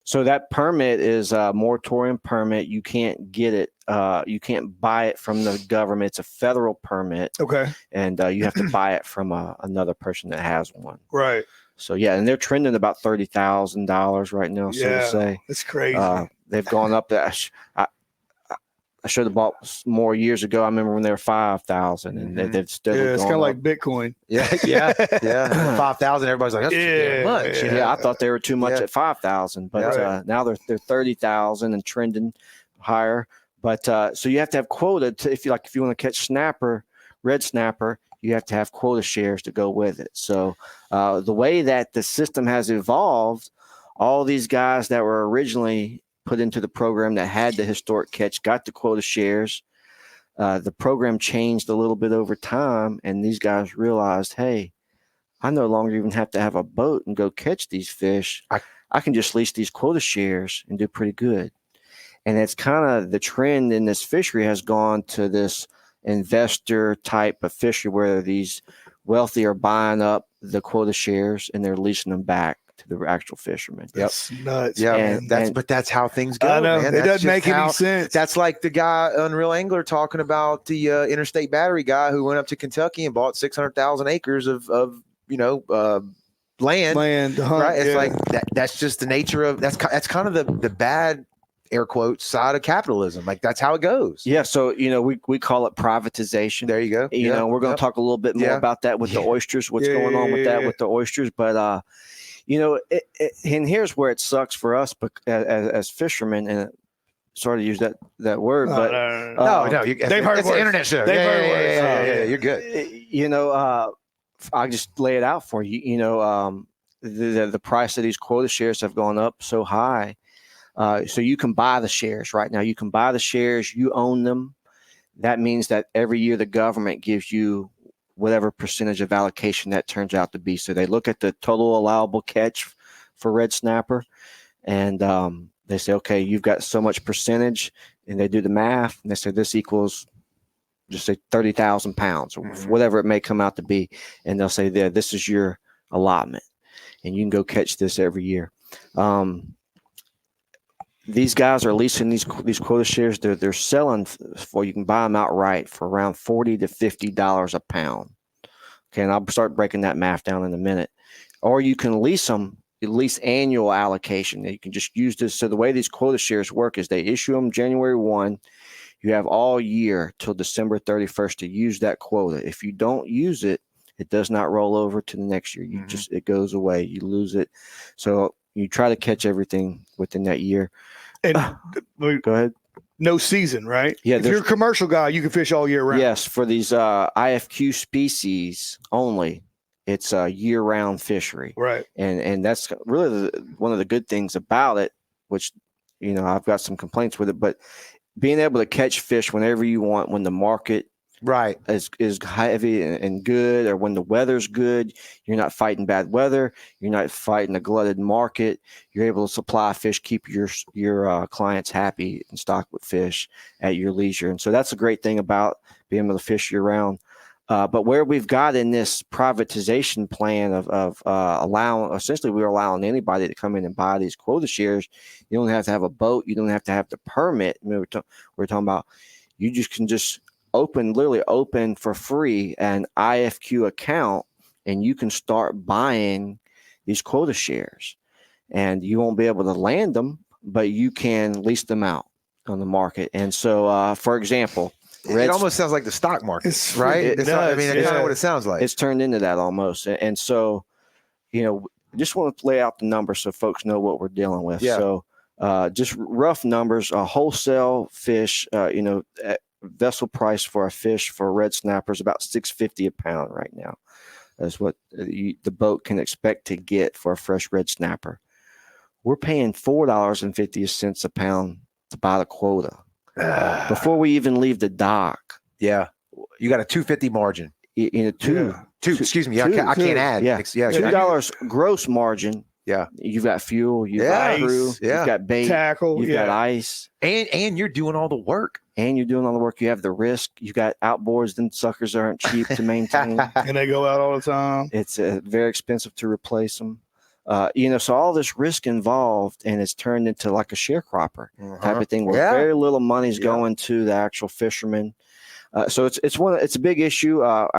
So that permit is a moratorium permit. You can't get it. You can't buy it from the government. It's a federal permit. Okay. And you have to buy it from another person that has one. Right. So yeah, and they're trending about $30,000 right now. So to say, it's crazy. They've gone up. I should have bought more years ago. I remember when they were 5,000, and they've steadily it's gone kind of up. like Bitcoin. Yeah. 5,000. Everybody's like, that's too much. Yeah, I thought they were too much at 5,000, but now they're 30,000 and trending higher. But so you have to have quota if you want to catch snapper, red snapper, you have to have quota shares to go with it. So the way that the system has evolved, all these guys that were originally put into the program that had the historic catch got the quota shares. The program changed a little bit over time, and these guys realized, hey, I no longer even have to have a boat and go catch these fish. I can just lease these quota shares and do pretty good. And it's kind of the trend in this fishery has gone to this investor type of fishery where these wealthy are buying up the quota shares and they're leasing them back to the actual fishermen. That's nuts. Yeah, but that's how things go. I know. Man. It doesn't make any sense. That's like the guy, Unreal Angler, talking about the interstate battery guy who went up to Kentucky and bought 600,000 acres of land. Right? It's like that's just the nature of that's kind of the bad, air quotes, side of capitalism. Like that's how it goes. Yeah. So, we call it privatization. There you go. We're going to talk a little bit more about that with the oysters, what's going on with that with the oysters. But, and here's where it sucks for us as fishermen, and sorry to use that word, but no, they've heard it's an internet show. They've heard words. Yeah, you're good. I just lay it out for you. The price of these quota shares have gone up so high. So you can buy the shares right now. You can buy the shares. You own them. That means that every year the government gives you whatever percentage of allocation that turns out to be. So they look at the total allowable catch for red snapper, and they say, okay, you've got so much percentage, and they do the math, and they say this equals, just say 30,000 pounds, or whatever it may come out to be, and they'll say, this is your allotment, and you can go catch this every year. These guys are leasing these quota shares. They're selling for, you can buy them outright for around $40 to $50 a pound. Okay, and I'll start breaking that math down in a minute. Or you can lease them, lease annual allocation. You can just use this. So the way these quota shares work is they issue them January 1. You have all year till December 31st to use that quota. If you don't use it, it does not roll over to the next year. It goes away. You lose it. So you try to catch everything within that year. And go ahead. No season, right? Yeah. If you're a commercial guy, you can fish all year round. Yes. For these IFQ species only, it's a year-round fishery. Right. And that's really one of the good things about it, which, I've got some complaints with it, but being able to catch fish whenever you want, when the market is heavy and good, or when the weather's good, you're not fighting bad weather, you're not fighting a glutted market, you're able to supply fish, keep your clients happy and stocked with fish at your leisure. And so that's a great thing about being able to fish year round. But where we've got in this privatization plan of allowing, essentially we're allowing anybody to come in and buy these quota shares. You don't have to have a boat, you don't have to have the permit. We're talking about, you just can just literally open for free an IFQ account, and you can start buying these quota shares, and you won't be able to land them, but you can lease them out on the market. And so, for example, it almost sounds like the stock market, right? That's kind of what it sounds like. It's turned into that almost. And so, just want to lay out the numbers so folks know what we're dealing with. Yeah. So, just rough numbers, a wholesale fish, vessel price for a fish for a red snapper is about $6.50 a pound right now. That's what the boat can expect to get for a fresh red snapper. We're paying $4.50 a pound to buy the quota before we even leave the dock. Yeah, you got a $2.50 margin. Two. Excuse me, I can't add. Yeah, $2 gross margin. Yeah, you've got fuel, you've got crew, you've got bait, tackle, you've got ice, and you're doing all the work. You have the risk. You got outboards. Them suckers aren't cheap to maintain, and they go out all the time. It's very expensive to replace them. So all this risk involved, and it's turned into like a sharecropper type of thing, where very little money's going to the actual fishermen. So it's a big issue.